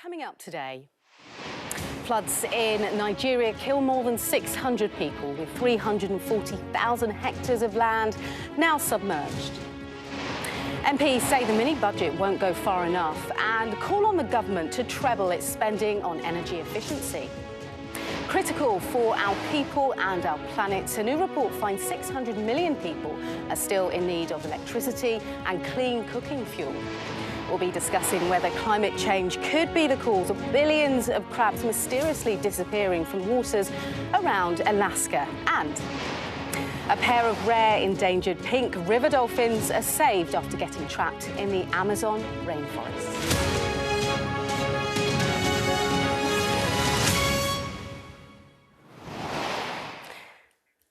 Coming up today, floods in Nigeria kill more than 600 people, with 340,000 hectares of land now submerged. MPs say the mini-budget won't go far enough and call on the government to treble its spending on energy efficiency. Critical for our people and our planet, a new report finds 600 million people are still in need of electricity and clean cooking fuel. We'll be discussing whether climate change could be the cause of billions of crabs mysteriously disappearing from waters around Alaska. And a pair of rare endangered pink river dolphins are saved after getting trapped in the Amazon rainforest.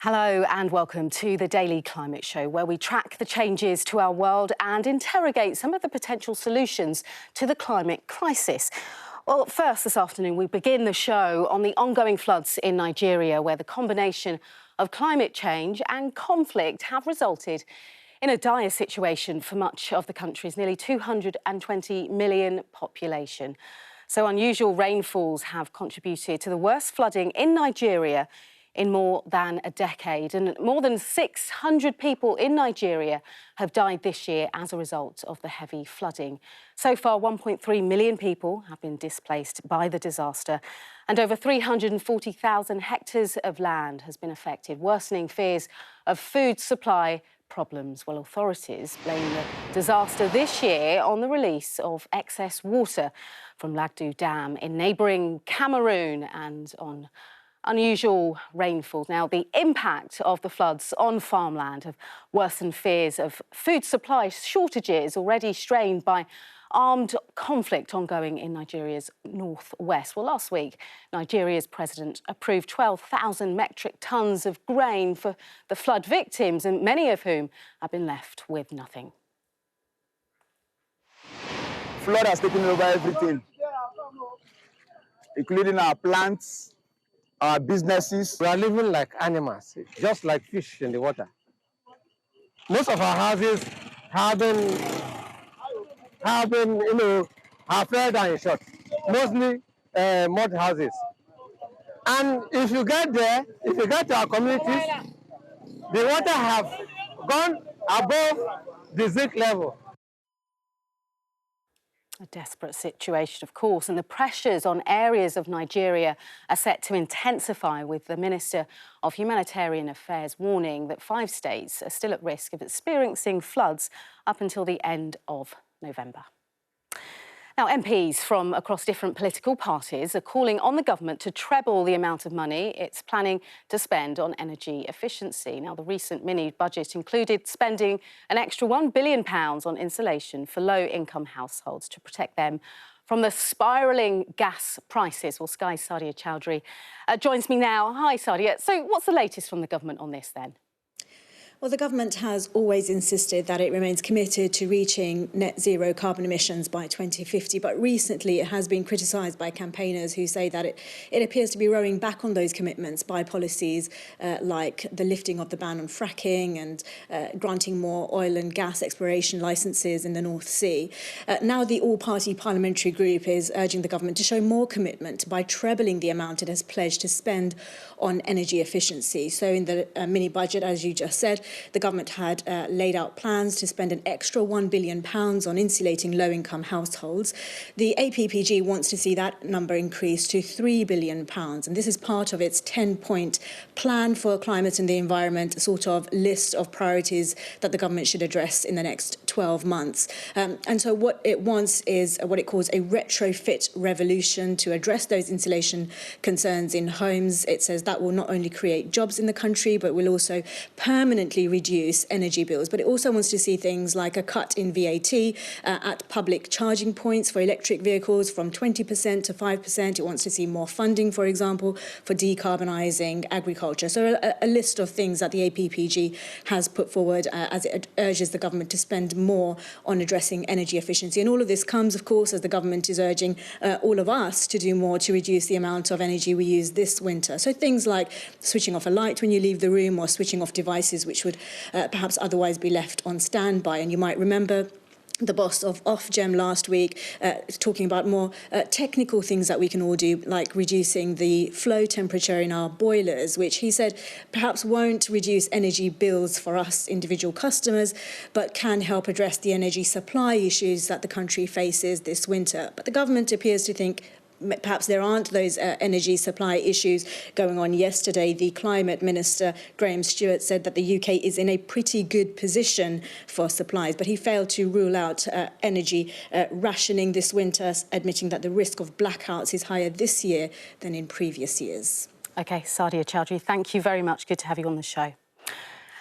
Hello and welcome to the Daily Climate Show, where we track the changes to our world and interrogate some of the potential solutions to the climate crisis. Well, first this afternoon, we begin the show on the ongoing floods in Nigeria, where the combination of climate change and conflict have resulted in a dire situation for much of the country's nearly 220 million population. So unusual rainfalls have contributed to the worst flooding in Nigeria in more than a decade, and more than 600 people in Nigeria have died this year as a result of the heavy flooding. So far, 1.3 million people have been displaced by the disaster, and over 340,000 hectares of land has been affected, worsening fears of food supply problems. Well, authorities blame the disaster this year on the release of excess water from Lagdo Dam in neighbouring Cameroon and on unusual rainfall. Now, the impact of the floods on farmland have worsened fears of food supply shortages already strained by armed conflict ongoing in Nigeria's northwest. Well, last week, Nigeria's president approved 12,000 metric tonnes of grain for the flood victims, and many of whom have been left with nothing. Flood has taken over everything, including our plants, our businesses. We are living like animals, just like fish in the water. Most of our houses have been fell down in short, mostly mud houses. And if you get there, if you get to our communities, the water have gone above the zinc level. A desperate situation, of course, and the pressures on areas of Nigeria are set to intensify, with the Minister of Humanitarian Affairs warning that 5 states are still at risk of experiencing floods up until the end of November. Now, MPs from across different political parties are calling on the government to treble the amount of money it's planning to spend on energy efficiency. Now, the recent mini-budget included spending an extra £1 billion on insulation for low-income households to protect them from the spiralling gas prices. Well, Sky's Sadia Chowdhury joins me now. Hi, Sadia. So what's the latest from the government on this, then? Well, the government has always insisted that it remains committed to reaching net zero carbon emissions by 2050, but recently it has been criticised by campaigners who say that it appears to be rowing back on those commitments by policies like the lifting of the ban on fracking and granting more oil and gas exploration licences in the North Sea. Now the all-party parliamentary group is urging the government to show more commitment by trebling the amount it has pledged to spend on energy efficiency. So in the mini-budget, as you just said, the government had laid out plans to spend an extra £1 billion on insulating low-income households. The APPG wants to see that number increase to £3 billion. And this is part of its 10-point plan for climate and the environment, a sort of list of priorities that the government should address in the next 12 months. And so what it wants is what it calls a retrofit revolution to address those insulation concerns in homes. It says that will not only create jobs in the country, but will also permanently reduce energy bills. But it also wants to see things like a cut in VAT at public charging points for electric vehicles from 20% to 5%. It wants to see more funding, for example, for decarbonising agriculture. So a list of things that the APPG has put forward as it urges the government to spend more on addressing energy efficiency. And all of this comes, of course, as the government is urging all of us to do more to reduce the amount of energy we use this winter. So things like switching off a light when you leave the room, or switching off devices which would perhaps otherwise be left on standby. And you might remember the boss of Ofgem last week, talking about more technical things that we can all do, like reducing the flow temperature in our boilers, which he said perhaps won't reduce energy bills for us individual customers, but can help address the energy supply issues that the country faces this winter. But the government appears to think perhaps there aren't those energy supply issues going on. Yesterday, the Climate Minister, Graham Stewart, said that the UK is in a pretty good position for supplies, but he failed to rule out energy rationing this winter, admitting that the risk of blackouts is higher this year than in previous years. OK, Sadia Chowdhury, thank you very much. Good to have you on the show.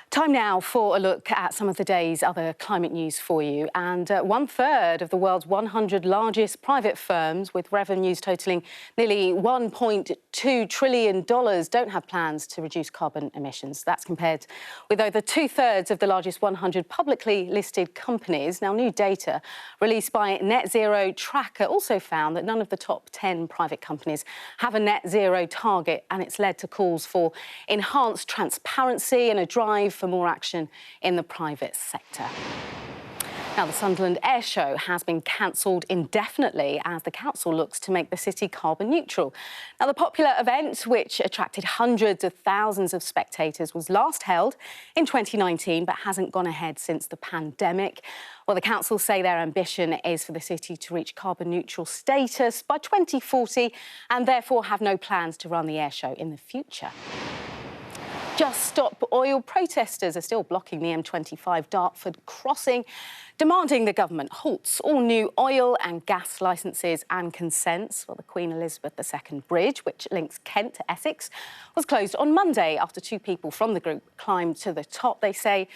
Time now for a look at some of the day's other climate news for you. And 1/3 of the world's 100 largest private firms, with revenues totalling nearly $1.2 trillion, don't have plans to reduce carbon emissions. That's compared with over 2/3 of the largest 100 publicly listed companies. Now, new data released by Net Zero Tracker also found that none of the top 10 private companies have a net zero target, and it's led to calls for enhanced transparency and a drive for more action in the private sector. Now, the Sunderland Air Show has been cancelled indefinitely as the council looks to make the city carbon neutral. Now, the popular event, which attracted hundreds of thousands of spectators, was last held in 2019 but hasn't gone ahead since the pandemic. Well, the council say their ambition is for the city to reach carbon neutral status by 2040 and therefore have no plans to run the air show in the future. Just Stop Oil protesters are still blocking the M25 Dartford crossing, demanding the government halts all new oil and gas licences and consents. Well, the Queen Elizabeth II Bridge, which links Kent to Essex, was closed on Monday after two people from the group climbed to the top. They say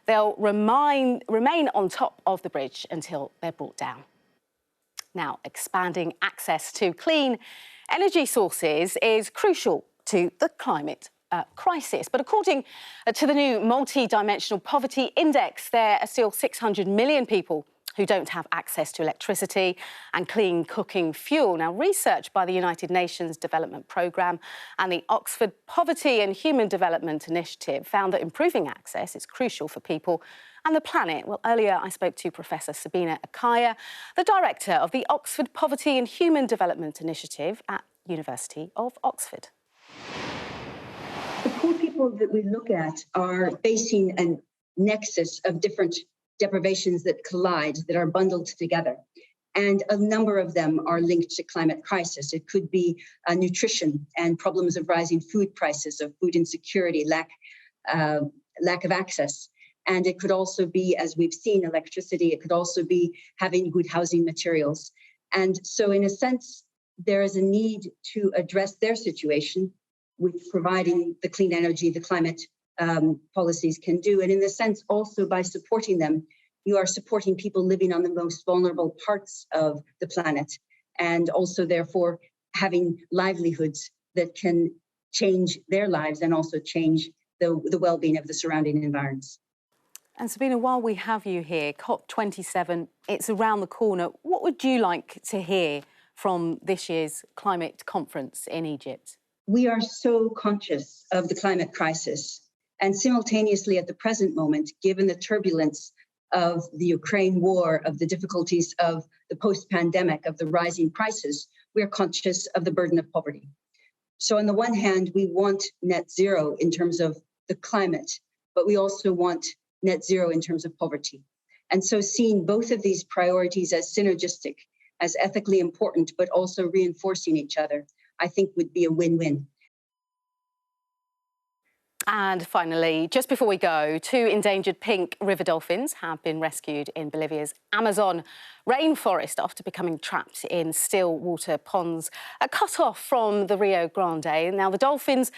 they'll remain on top of the bridge until they're brought down. Now, expanding access to clean energy sources is crucial to the climate crisis. But according to the new multi-dimensional poverty index, there are still 600 million people who don't have access to electricity and clean cooking fuel. Now, research by the United Nations Development Programme and the Oxford Poverty and Human Development Initiative found that improving access is crucial for people and the planet. Well, earlier I spoke to Professor Sabina Akaya, the director of the Oxford Poverty and Human Development Initiative at University of Oxford. The poor people that we look at are facing a nexus of different deprivations that collide, that are bundled together. And a number of them are linked to climate crisis. It could be nutrition and problems of rising food prices, of food insecurity, lack of access. And it could also be, as we've seen, electricity. It could also be having good housing materials. And so in a sense, there is a need to address their situation with providing the clean energy the climate policies can do. And in the sense also by supporting them, you are supporting people living on the most vulnerable parts of the planet, and also therefore having livelihoods that can change their lives and also change the well-being of the surrounding environments. And Sabina, while we have you here, COP27, it's around the corner. What would you like to hear from this year's climate conference in Egypt? We are so conscious of the climate crisis, and simultaneously at the present moment, given the turbulence of the Ukraine war, of the difficulties of the post-pandemic, of the rising prices, we are conscious of the burden of poverty. So on the one hand, we want net zero in terms of the climate, but we also want net zero in terms of poverty. And so seeing both of these priorities as synergistic, as ethically important, but also reinforcing each other, I think would be a win-win. And finally, just before we go, two endangered pink river dolphins have been rescued in Bolivia's Amazon rainforest after becoming trapped in still water ponds cut off from the Rio Grande. Now, the dolphins'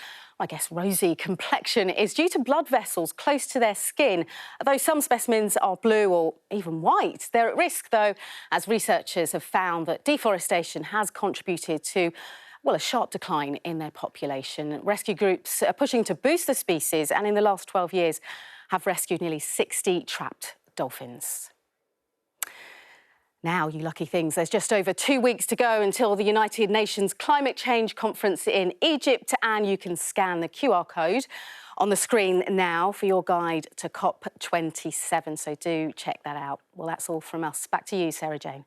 rosy complexion is due to blood vessels close to their skin. Though some specimens are blue or even white, they're at risk, though, as researchers have found that deforestation has contributed to a sharp decline in their population. Rescue groups are pushing to boost the species and in the last 12 years have rescued nearly 60 trapped dolphins. Now, you lucky things, there's just over 2 weeks to go until the United Nations Climate Change Conference in Egypt, and you can scan the QR code on the screen now for your guide to COP27, so do check that out. Well, that's all from us. Back to you, Sarah Jane.